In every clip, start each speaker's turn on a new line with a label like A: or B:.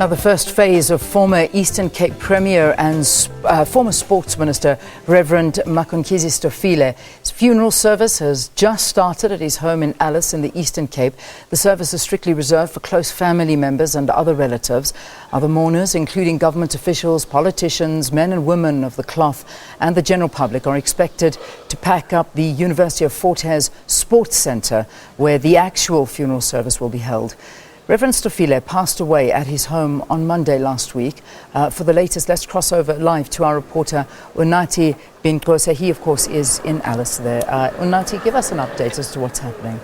A: Now, the first phase of former Eastern Cape Premier and former Sports Minister Reverend Makhenkesi Stofile's funeral service has just started at his home in Alice in the Eastern Cape. The service is strictly reserved for close family members and other relatives. Other mourners, including government officials, politicians, men and women of the cloth and the general public, are expected to pack up the University of Fort Hare's Sports Centre, where the actual funeral service will be held. Reverend Stofile passed away at his home on Monday last week. For the latest, let's cross over live to our reporter, Unathi Binqose. He, of course, is in Alice there. Unathi, give us an update as to what's happening.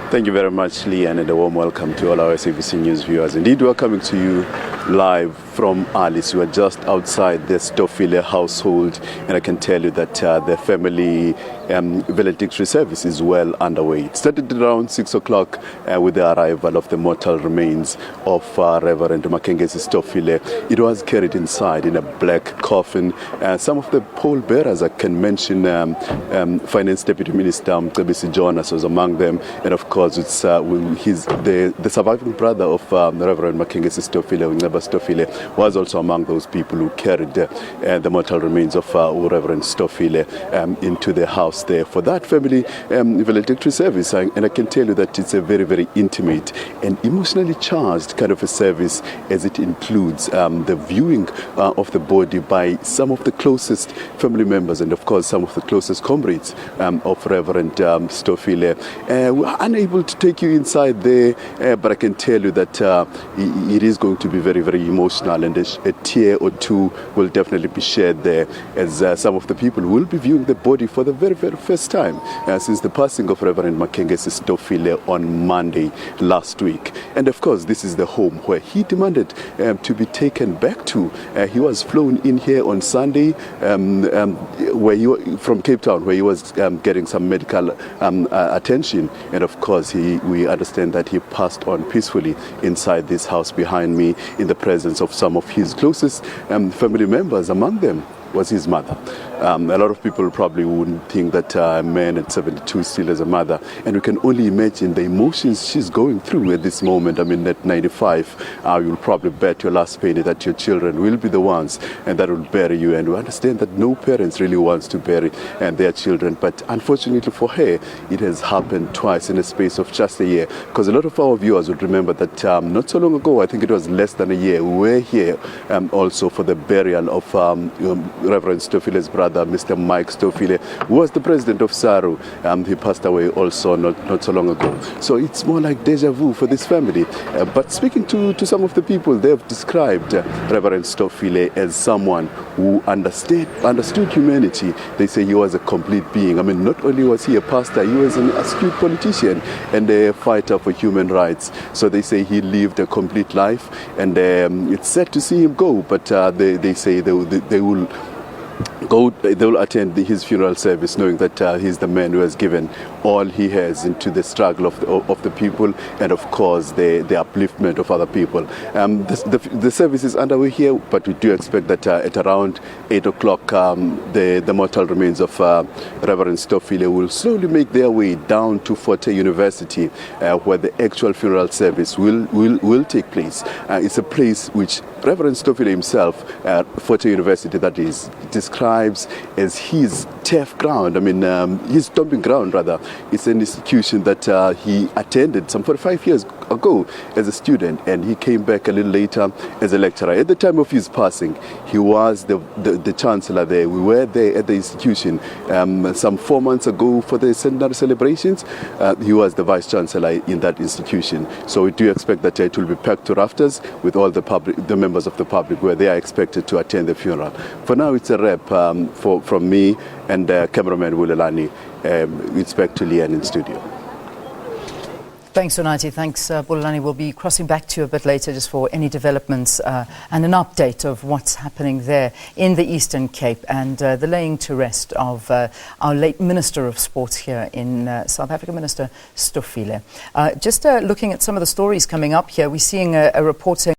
B: Thank you very much, Leanne, and a warm welcome to all our SABC News viewers. Indeed, we're coming to you live from Alice. We are just outside the Stofile household, and I can tell you that the family valedictory service is well underway. It started around 6 o'clock with the arrival of the mortal remains of Reverend Makhenkesi Stofile. It was carried inside in a black coffin. Some of the pallbearers, I can mention Finance Deputy Minister SABC Jonas was among them, and of course it's the surviving brother of Reverend Makhenkesi Stofile, Stofile, was also among those people who carried the mortal remains of Reverend Stofile into the house there for that family valedictory service. And I can tell you that it's a very, very intimate and emotionally charged kind of a service, as it includes the viewing of the body by some of the closest family members and of course some of the closest comrades of Reverend Stofile. We're unable to take you inside there, but I can tell you that it is going to be very, very emotional, and a tear or two will definitely be shared there, as some of the people will be viewing the body for the very, very first time since the passing of Reverend Makhenkesi Stofile on Monday last week. And of course, this is the home where he demanded to be taken back to. He was flown in here on Sunday from Cape Town, where he was getting some medical attention, and of course we understand that he passed on peacefully inside this house behind me, in the presence of some of his closest family members. Among them was his mother. A lot of people probably wouldn't think that a man at 72 still has a mother, and we can only imagine the emotions she's going through at this moment. I mean, at 95, you'll probably bet your last penny that your children will be the ones and that will bury you, and we understand that no parents really wants to bury their children, but unfortunately for her, it has happened twice in a space of just a year, because a lot of our viewers would remember that not so long ago, I think it was less than a year, we were here also for the burial of Reverend Stofile's brother, Mr. Mike Stofile, who was the president of SARU. He passed away also not so long ago. So it's more like deja vu for this family. But speaking to some of the people, they have described Reverend Stofile as someone who understood humanity. They say he was a complete being. I mean, not only was he a pastor, he was an astute politician and a fighter for human rights. So they say he lived a complete life, and it's sad to see him go, but they say they will attend his funeral service, knowing that he's the man who has given all he has into the struggle of the people, and of course the upliftment of other people. The service is underway here, but we do expect that at around 8 o'clock the mortal remains of Reverend Stofile will slowly make their way down to Fort Hare University, where the actual funeral service will take place. It's a place which Reverend Stofile himself, Fort Hare University that is, describes as his turf ground. I mean, his stomping ground rather. It's an institution that he attended some 45 years ago as a student, and he came back a little later as a lecturer. At the time of his passing, he was the chancellor there. We were there at the institution some 4 months ago for the centenary celebrations. He was the vice chancellor in that institution. So we do expect that it will be packed to rafters with all the members of the public, where they are expected to attend the funeral. For now, it's a wrap from me and cameraman Bulelani. It's back to Leanne in studio.
A: Thanks, Unathi. Thanks, Bulelani. We'll be crossing back to you a bit later just for any developments and an update of what's happening there in the Eastern Cape, and the laying to rest of our late Minister of Sports here in South Africa, Minister Stofile. Just looking at some of the stories coming up here, we're seeing a report saying